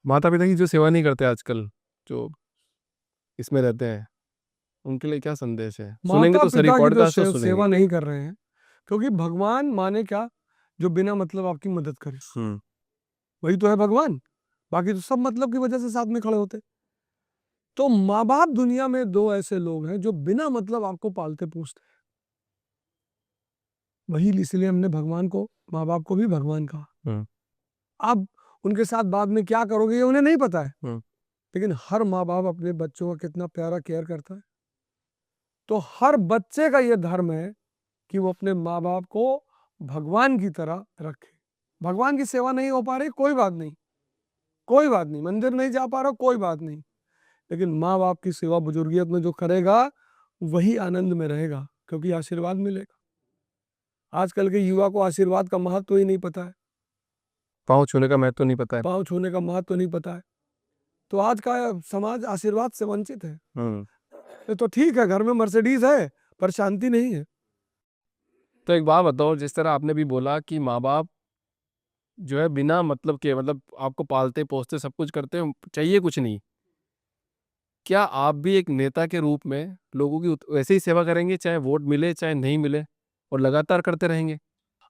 माता पिता की जो सेवा नहीं करते आजकल, जो इसमें रहते हैं, उनके लिए क्या संदेश है? सुनेंगे माता तो सारी पिता की तो पॉडकास्ट तो सुनेंगे। सेवा नहीं कर रहे हैं, क्योंकि भगवान माने क्या, जो बिना मतलब आपकी मदद करे, हम्म। वही तो है भगवान। बाकी तो सब मतलब की वजह से साथ में खड़े होते। तो माँ बाप दुनिया में दो ऐसे लोग हैं जो बिना मतलब आपको पालते पोसते हैं। वही इसलिए हमने भगवान को, माँ बाप को भी भगवान कहा। हम्म। अब उनके साथ बाद में क्या करोगे ये उन्हें नहीं पता है, हम्म। लेकिन हर माँ बाप अपने बच्चों का कितना प्यारा केयर करता है। तो हर बच्चे का ये धर्म है कि वो अपने माँ बाप को भगवान की तरह रखे। भगवान की सेवा नहीं हो पा रही, कोई बात नहीं, कोई बात नहीं, मंदिर नहीं जा पा रहा, कोई बात नहीं, लेकिन माँ बाप की सेवा बुजुर्गियत में जो करेगा वही आनंद में रहेगा, क्योंकि आशीर्वाद मिलेगा। आजकल के युवा को आशीर्वाद का महत्व ही नहीं पता है, पाँव छूने का महत्व नहीं पता है। पाँव छूने का महत्व नहीं पता है। तो आज का समाज आशीर्वाद से वंचित है। हम्म। ये तो ठीक है, घर में मर्सिडीज है पर शांति नहीं है। तो एक बात बताओ, जिस तरह आपने भी बोला कि माँ बाप जो है बिना मतलब के, मतलब आपको पालते पोसते सब कुछ करते हैं, चाहिए कुछ नहीं, क्या आप भी एक नेता के रूप में लोगों की वैसे ही सेवा करेंगे, चाहे वोट मिले चाहे नहीं मिले, और लगातार करते रहेंगे?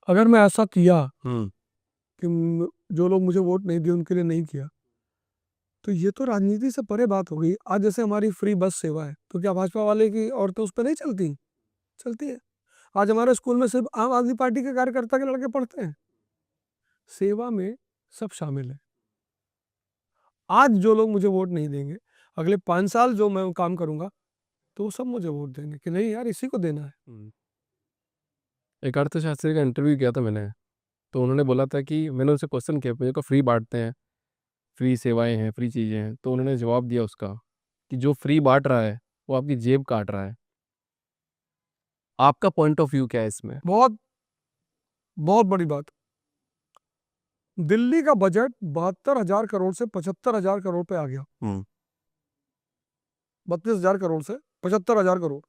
अगर मैं ऐसा किया हम्म। कि जो लोग मुझे वोट नहीं दिए उनके लिए नहीं किया, तो ये तो राजनीति से परे बात हो गई। आज जैसे हमारी फ्री बस सेवा है, तो क्या भाजपा वाले की औरतें उस पर नहीं चलती? चलती है। आज हमारे स्कूल में सिर्फ आम आदमी पार्टी के कार्यकर्ता के लड़के पढ़ते हैं। सेवा में सब शामिल है। आज जो लोग मुझे वोट नहीं देंगे, अगले 5 साल जो मैं काम करूंगा, तो वो सब मुझे वोट देंगे कि नहीं यार इसी को देना है। एक अर्थशास्त्री का इंटरव्यू किया था मैंने, तो उन्होंने बोला था कि मैंने उनसे क्वेश्चन किया, मुझे को फ्री बांटते हैं, फ्री सेवाएं हैं, फ्री चीज़ें हैं, तो उन्होंने जवाब दिया उसका कि जो फ्री बांट रहा है वो आपकी जेब काट रहा है। आपका पॉइंट ऑफ व्यू क्या है इसमें? बहुत बहुत बड़ी बात। दिल्ली का बजट 72,000 करोड़ से 75,000 करोड़ पे आ गया। हम्म। 32,000 करोड़ से 75,000 करोड़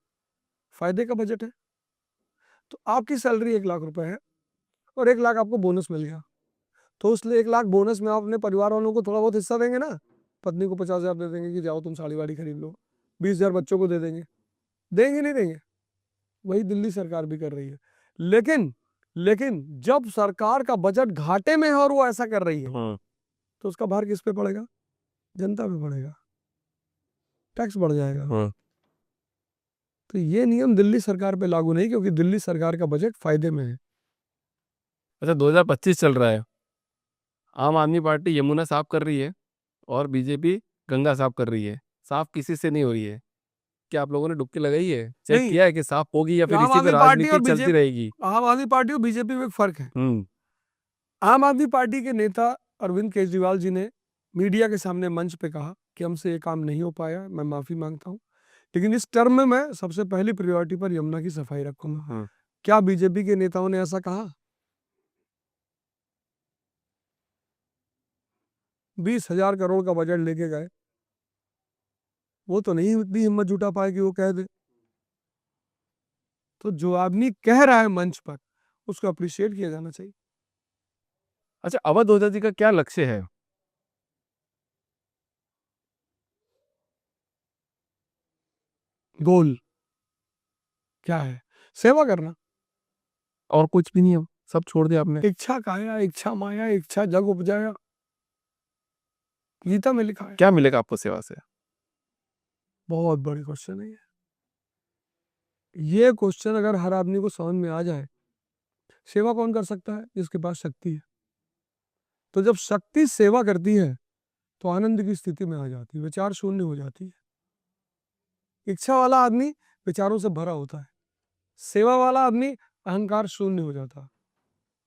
फायदे का बजट है। तो आपकी सैलरी 1 लाख रुपए है और 1 लाख आपको बोनस मिल गया, तो उसलिए 1 लाख बोनस में आप अपने परिवार वालों को थोड़ा बहुत हिस्सा देंगे ना। पत्नी को 50,000 दे देंगे कि जाओ तुम साड़ी वाड़ी खरीद लो। 20,000 बच्चों को दे देंगे। देंगे नहीं देंगे? वही दिल्ली सरकार भी कर रही है। लेकिन लेकिन जब सरकार का बजट घाटे में है और वो ऐसा कर रही है, हम्म। तो उसका भार किस पे पड़ेगा? जनता पे पड़ेगा। टैक्स बढ़ जाएगा। हम्म। तो ये नियम दिल्ली सरकार पे लागू नहीं, क्योंकि दिल्ली सरकार का बजट फायदे में है। अच्छा, 2025 चल रहा है, आम आदमी पार्टी यमुना साफ कर रही है और बीजेपी गंगा साफ कर रही है, साफ किसी से नहीं हो रही है। क्या आप लोगों ने डुबकी लगाई है, चेक नहीं, किया है कि साफ होगी या फिर आम इसी पे आदमी पार्टी और राजनीति चलती बीजेपी, रहेगी? आम आदमी पार्टी और बीजेपी में एक फर्क है। हम्म। आम आदमी पार्टी के नेता अरविंद केजरीवाल जी ने मीडिया के सामने मंच पे कहा कि हमसे ये काम नहीं हो पाया, मैं माफी मांगता हूं, लेकिन इस टर्म में मैं सबसे पहली प्रायोरिटी पर यमुना की सफाई रखूंगा। हम्म। क्या बीजेपी के नेताओं ने ऐसा कहा? 20,000 करोड़ का बजट लेके गए, वो तो नहीं इतनी हिम्मत जुटा पाए कि वो कह दे। तो जो आदमी कह रहा है मंच पर, उसको अप्रिशिएट किया जाना चाहिए। अच्छा, अवध ओझा जी का क्या लक्ष्य है? गोल क्या है? सेवा करना। और कुछ भी नहीं है, सब छोड़ दिया आपने? इच्छा काया इच्छा माया इच्छा जग उपजाया, गीता में लिखा है। क्या मिलेगा आपको सेवा से? बहुत बड़ी क्वेश्चन है ये क्वेश्चन अगर हर आदमी को समझ में आ जाए, सेवा कौन कर सकता है? जिसके पास शक्ति है। तो जब शक्ति सेवा करती है, तो आनंद की स्थिति में आ जाती है, विचार शून्य हो जाती है। इच्छा वाला आदमी विचारों से भरा होता है, सेवा वाला आदमी अहंकार शून्य हो जाता है,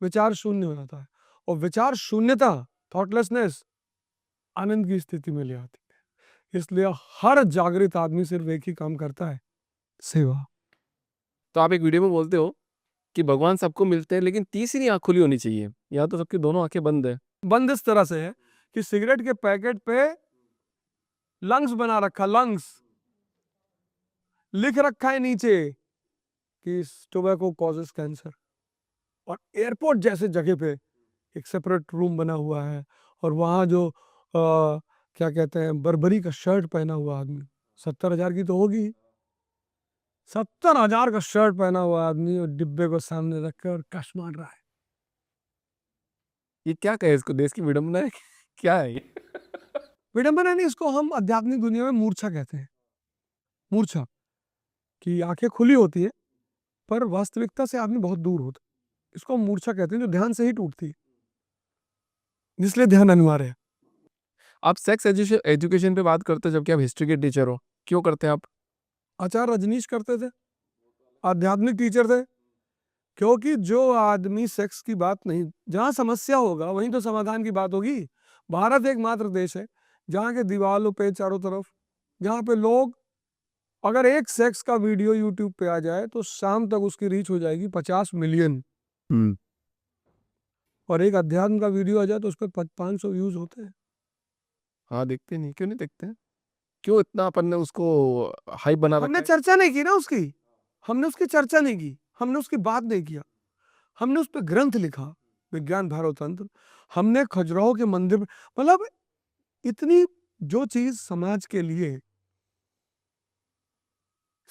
विचार शून्य हो जाता है, और विचार शून्यता, थॉटलेसनेस, आनंद की स्थिति में ले आती है। इसलिए हर जागृत आदमी सिर्फ एक ही काम करता है, सेवा। तो आप एक वीडियो में बोलते हो कि भगवान सबको मिलते हैं, लेकिन तीसरी आंख खुली होनी चाहिए, यहाँ तो सबकी दोनों आंखें बंद है। बंद इस तरह से है कि सिगरेट के पैकेट पे लंग्स बना रखा, लंग्स लिख रखा है नीचे कि टोबैको कॉजेस कैंसर, और एयरपोर्ट जैसे जगह पे एक सेपरेट रूम बना हुआ है, और वहां जो क्या कहते हैं, बर्बरी का शर्ट पहना हुआ आदमी, 70,000 की तो होगी, 70,000 का शर्ट पहना हुआ आदमी और डिब्बे को सामने रख कर और कश मार रहा है। ये क्या कहे इसको, देश की विडंबना है? क्या है ये? विडंबना नहीं, इसको हम आध्यात्मिक दुनिया में मूर्छा कहते हैं। मूर्छा की आंखें खुली होती है पर वास्तविकता से आदमी बहुत दूर होता है, इसको हम मूर्छा कहते हैं, जो ध्यान से ही टूटती है, इसलिए ध्यान अनिवार्य है। आप सेक्स एजुकेशन पे बात करते हो जबकि आप हिस्ट्री के टीचर हो, क्यों करते हैं आप? आचार्य रजनीश करते थे, आध्यात्मिक टीचर थे। क्योंकि जो आदमी सेक्स की बात नहीं, जहां समस्या होगा वहीं तो समाधान की बात होगी। भारत एकमात्र देश है जहां के दीवारों पे चारों तरफ, जहां पे लोग, अगर एक सेक्स का वीडियो यूट्यूब पे आ जाए तो शाम तक उसकी रीच हो जाएगी 50 मिलियन, और एक अध्यात्म का वीडियो आ जाए तो उस पर 500 व्यूज होते हैं। हाँ, देखते नहीं, क्यों नहीं देखते हैं? क्यों इतना अपन ने उसको हाइप बना रखा हमने है? चर्चा नहीं की ना उसकी, हमने उसकी चर्चा नहीं की, हमने उसकी बात नहीं किया, हमने उस पर ग्रंथ लिखा, विज्ञान भारत तंत्र, हमने खजुराहो के मंदिर में, मतलब इतनी जो चीज समाज के लिए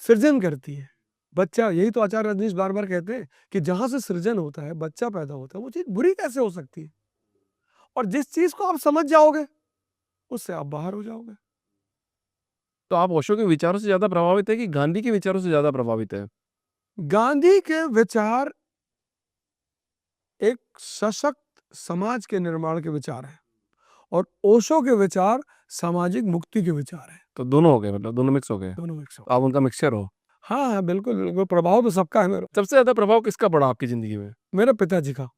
सृजन करती है, बच्चा, यही तो आचार्य रजनीश बार बार कहते हैं कि जहां से सृजन होता है, बच्चा पैदा होता है, वो चीज बुरी कैसे हो सकती है? और जिस चीज को आप समझ जाओगे उससे आप बाहर हो जाओगे। तो आप ओशो के विचारों से ज्यादा प्रभावित है कि गांधी के विचारों से ज्यादा प्रभावित है? गांधी के विचार एक सशक्त समाज के निर्माण के विचार हैं, और ओशो के विचार सामाजिक मुक्ति के विचार हैं। तो दोनों हो गए, मतलब दोनों मिक्स हो गए, दोनों मिक्स हो। तो आप उनका मिक्सचर हो। हाँ हाँ, बिल्कुल बिल्कुल, प्रभाव तो सबका है मेरे, सबसे ज्यादा प्रभाव किसका पड़ा आपकी जिंदगी में? मेरे पिताजी का।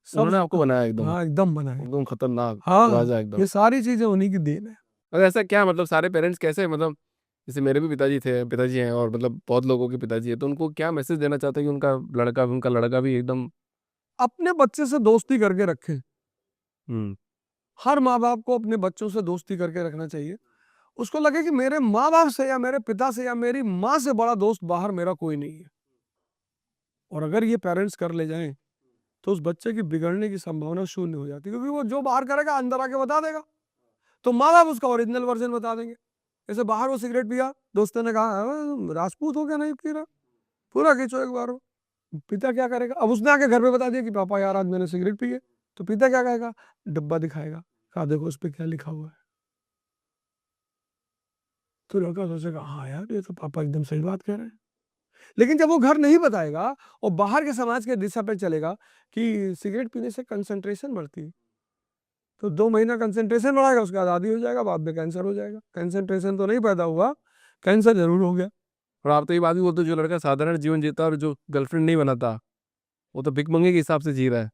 सब, उन्होंने आपको बनाया एकदम, हाँ एकदम बना है। एकदम खतरनाक हाँ, राजा एकदम। ये सारी चीजें उन्हीं की देन है। अगर ऐसा क्या, मतलब सारे पेरेंट्स कैसे, मतलब जैसे मेरे भी पिताजी थे, पिताजी हैं, और मतलब बहुत लोगों के पिताजी है, तो उनको क्या मैसेज देना चाहते हैं कि उनका लड़का भी एकदम। अपने बच्चे से दोस्ती करके रखें। हम्म। हर माँ बाप को अपने बच्चों से दोस्ती करके रखना चाहिए। उसको लगे कि मेरे माँ बाप से या मेरे पिता से या मेरी माँ से बड़ा दोस्त बाहर मेरा कोई नहीं है। और अगर ये पेरेंट्स कर ले जाएं तो उस बच्चे की बिगड़ने की संभावना शून्य हो जाती है, क्योंकि वो जो बाहर करेगा अंदर आके बता देगा, तो माँ बाप उसका ओरिजिनल वर्जन बता देंगे। जैसे बाहर वो सिगरेट पिया, दोस्तों ने कहा राजपूत हो क्या नहीं पी रहा, पूरा खींचो एक बार। पिता क्या करेगा, अब उसने आके घर पे बता दिया कि पापा यार आज मैंने सिगरेट पी है, तो पिता क्या कहेगा, डब्बा दिखाएगा, कहा देखो उस पर क्या लिखा हुआ है। तो लड़का सोचेगा हाँ यार ये तो पापा एकदम सही बात कह रहे हैं। लेकिन जब वो घर नहीं बताएगा और बाहर के समाज के दिशा पे चलेगा कि सिगरेट पीने से कंसंट्रेशन बढ़ती है, तो 2 महीना कंसंट्रेशन बढ़ाएगा, उसके बाद आदी हो जाएगा, बाद में कैंसर हो जाएगा। कंसंट्रेशन तो नहीं पैदा हुआ, कैंसर जरूर हो गया। और आप तो ये बात भी बोलते हो, जो लड़का साधारण जीवन जीता है और जो गर्लफ्रेंड नहीं बनाता, वो तो भिखमंगे के हिसाब से जी रहा है।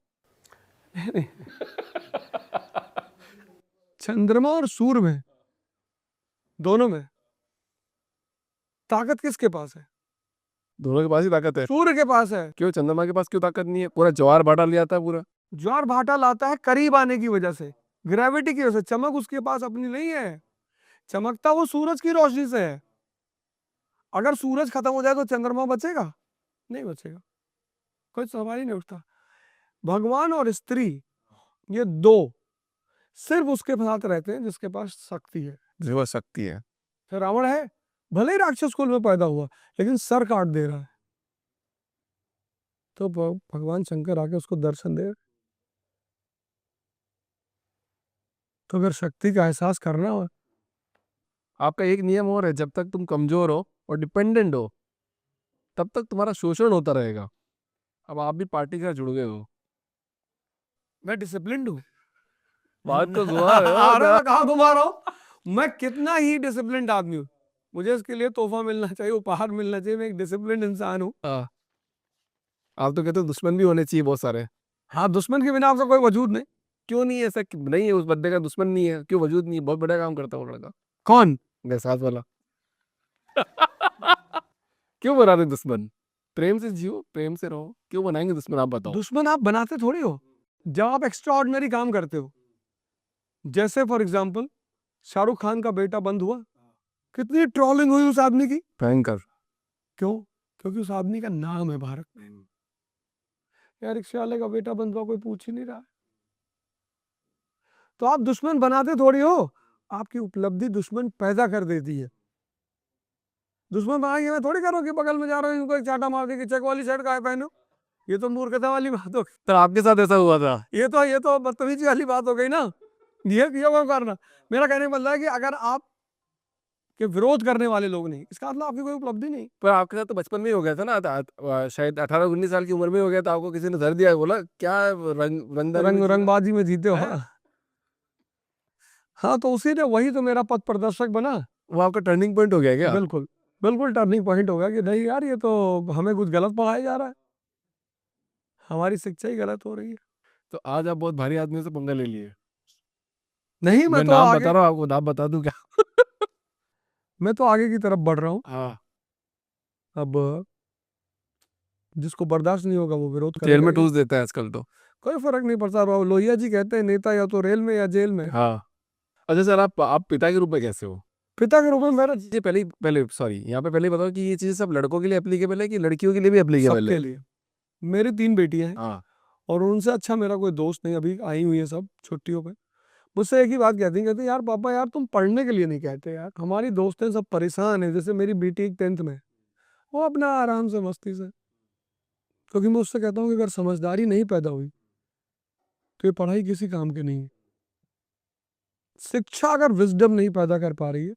चंद्रमा और सूर्य में, दोनों में ताकत किसके पास है? दोनों के पास ही ताकत है। सूर्य के पास है। क्यों चंद्रमा के पास क्यों ताकत नहीं है? पूरा ज्वार भाटा लिया था पूरा। ज्वार भाटा लाता है करीब आने की वजह से, ग्रेविटी की वजह से। चमक उसके पास अपनी नहीं है, चमकता वो सूरज की रोशनी से है। अगर सूरज खत्म हो जाए तो चंद्रमा बचेगा? नहीं बचेगा, कोई सवाल ही नहीं उठता। भगवान और स्त्री, ये दो सिर्फ उसके साथ रहते हैं जिसके पास शक्ति है। जो शक्ति है। तो रावण है, भले ही राक्षस कुल में पैदा हुआ, लेकिन सर काट दे रहा है, तो भगवान शंकर आके उसको दर्शन दे। तो अगर शक्ति का एहसास करना हो, आपका एक नियम और है, जब तक तुम कमजोर हो और डिपेंडेंट हो तब तक तुम्हारा शोषण होता रहेगा। अब आप भी पार्टी के साथ जुड़ गए हो। मैं डिसिप्लिन्ड हूँ। बात को घुमा रहे हो अरे ना। मैं कहाँ घुमा रहा हूँ, मैं कितना ही डिसिप्लिन्ड आदमी हूँ। मुझे इसके लिए तोहफा मिलना चाहिए, उपहार मिलना चाहिए, मैं एक डिसिप्लिन्ड इंसान हूँ। हाँ, आप तो कहते हो दुश्मन भी होने चाहिए बहुत सारे। हाँ, दुश्मन के बिना आपका कोई वजूद नहीं। क्यों नहीं है ऐसा? नहीं है, उस बंदे का दुश्मन नहीं है, क्यों वजूद नहीं है? बहुत बड़ा काम करता है वो लड़का, कौन? मेरे साथ वाला। क्यों बना रहे दुश्मन? प्रेम से जियो, प्रेम से रहो, क्यों बनाएंगे दुश्मन? आप बताओ। दुश्मन आप बनाते थोड़ी हो जब आप एक्स्ट्रा ऑर्डिनरी काम करते हो। जैसे फॉर एग्जाम्पल शाहरुख खान का बेटा बंद हुआ, कितनी ट्रोलिंग हुई उस आदमी की। भयंकर। क्यों? क्योंकि उस आदमी का नाम है भारत में। यार रिक्शा वाले का बेटा बंद हुआ, कोई पूछ ही नहीं रहा है। तो आप दुश्मन बनाते थोड़ी हो, आपकी उपलब्धि दुश्मन पैदा कर देती है। दुश्मन बनाएंगे, मैं थोड़ी करूँ कि बगल में जा रहा हूँ इनको एक चाटा मार दे कि चेक वाली शर्ट काहे पहनो, ये तो मूर्खता वाली बात हो तो आपके साथ ऐसा हुआ था? गई। ये तो बदतमीजी वाली बात हो गई ना, ये क्यों करना। मेरा कहने का मतलब है कि अगर आप के विरोध करने वाले लोग नहीं, इसका मतलब आपकी कोई उपलब्धि नहीं। पर आपके साथ तो बचपन में ही हो गया था ना, शायद 18-19 साल की उम्र में हो गया था, आपको किसी ने धर दिया, बोला क्या रंगदारी में जी रहे हो? रंगबाजी में जीते हो। हैं? हाँ, तो उसी ने, वही तो मेरा पथ प्रदर्शक बना। वो आपका टर्निंग पॉइंट हो गया क्या? बिल्कुल, बिल्कुल टर्निंग पॉइंट हो गया कि नहीं यार, ये तो हमें कुछ गलत पढ़ाया जा रहा है, हमारी शिक्षा ही गलत हो रही है। तो आज आप बहुत भारी आदमियों से पंगा ले लिए। नहीं, मैं नाम बता रहा हूँ आपको, नाम बता दूं क्या? मैं तो आगे की तरफ बढ़ रहा हूँ। हाँ, अब जिसको बर्दाश्त नहीं होगा वो विरोध जेल करेगा में ही। ठूस देता है आजकल तो। कोई फर्क नहीं पड़ता। बाबू लोहिया जी कहते हैं, नेता या तो रेल में या जेल में। हाँ। अच्छा सर, आप पिता के रूप में कैसे हो? पिता के रूप में मेरा ये पहले सॉरी, यहाँ पे पहले बताओ कि ये चीज़ सब लड़कों के लिए एप्लीकेबल है कि लड़कियों के लिए भी एप्लीकेबल है? सबके लिए। मेरी 3 बेटियां हैं हाँ। और उनसे अच्छा मेरा कोई दोस्त नहीं, अभी आई हुई है सब छुट्टियों पे। मुझसे एक ही बात कहती यार पापा यार तुम पढ़ने के लिए नहीं कहते यार, हमारी दोस्तें सब परेशान है, जैसे मेरी बेटी 10th में, वो अपना आराम से मस्ती से। क्योंकि मैं उससे कहता हूँ कि अगर समझदारी नहीं पैदा हुई तो ये पढ़ाई किसी काम की नहीं है। शिक्षा अगर विजडम नहीं पैदा कर पा रही है,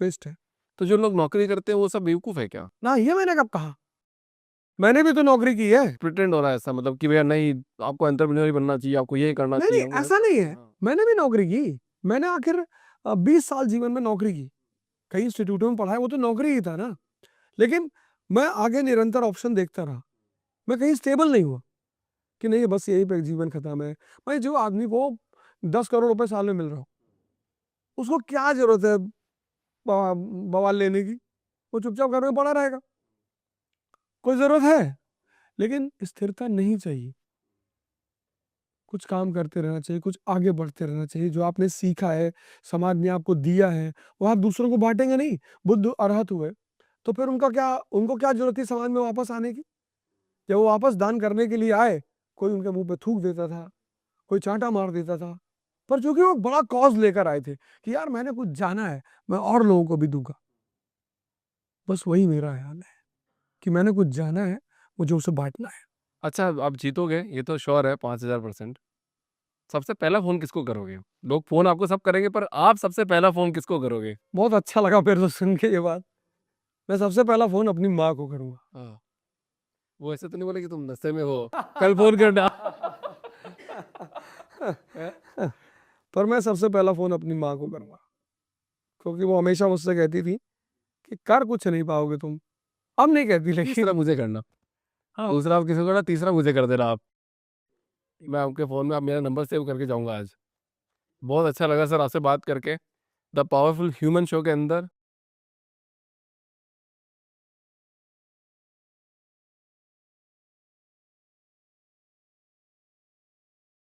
वेस्ट है। तो जो लोग नौकरी करते हैं वो सब बेवकूफ़ है क्या? ना, ये मैंने कब कहा? मैंने भी तो नौकरी की है। प्रिटेंड हो रहा है ऐसा, मतलब कि भैया नहीं, आपको एंटरप्रेन्योर ही बनना चाहिए, आपको ये करना नहीं चाहिए नहीं, ऐसा नहीं है। हाँ। मैंने भी नौकरी की। मैंने आखिर 20 साल जीवन में नौकरी की, कई इंस्टीट्यूटों में पढ़ा है, वो तो नौकरी ही था ना। लेकिन मैं आगे निरंतर ऑप्शन देखता रहा, मैं कहीं स्टेबल नहीं हुआ कि नहीं बस यही पे जीवन खत्म है। भाई जो आदमी को 10 करोड़ रुपए साल में मिल रहा हो, उसको क्या जरूरत है बवाल लेने की? वो चुपचाप घर में पड़ा रहेगा। कोई जरूरत है, लेकिन स्थिरता नहीं चाहिए। कुछ काम करते रहना चाहिए, कुछ आगे बढ़ते रहना चाहिए। जो आपने सीखा है, समाज ने आपको दिया है, वो आप दूसरों को बांटेंगे नहीं। बुद्ध अरहत हुए तो फिर उनको क्या जरूरत थी समाज में वापस आने की? जब वो वापस दान करने के लिए आए, कोई उनके मुंह पे थूक देता था, कोई चांटा मार देता था। पर चूंकि वो बड़ा कॉज लेकर आए थे कि यार मैंने कुछ जाना है, मैं और लोगों को भी दूंगा। बस वही मेरा ख्याल है कि मैंने कुछ जाना है, मुझे उसे बांटना है। अच्छा, आप जीतोगे ये तो श्योर है 5000%। सबसे पहला फ़ोन किसको करोगे? लोग फ़ोन आपको सब करेंगे, पर आप सबसे पहला फ़ोन किसको करोगे? बहुत अच्छा लगा फिर तो सुन के ये बात। मैं सबसे पहला फोन अपनी माँ को करूंगा। हाँ। वो ऐसे तो नहीं बोले कि तुम नशे में हो, कल फ़ोन करना। पर मैं सबसे पहला फोन अपनी माँ को करूंगा, क्योंकि वो हमेशा मुझसे कहती थी कि कर कुछ नहीं पाओगे तुम। अब नहीं कहती तीसरा लेकिन। मुझे करना, हाँ, दूसरा आप किसी को करना, तीसरा मुझे कर देना आप। मैं आपके फ़ोन में आप मेरा नंबर सेव करके जाऊँगा आज। बहुत अच्छा लगा सर आपसे बात करके। द पावरफुल ह्यूमन शो के अंदर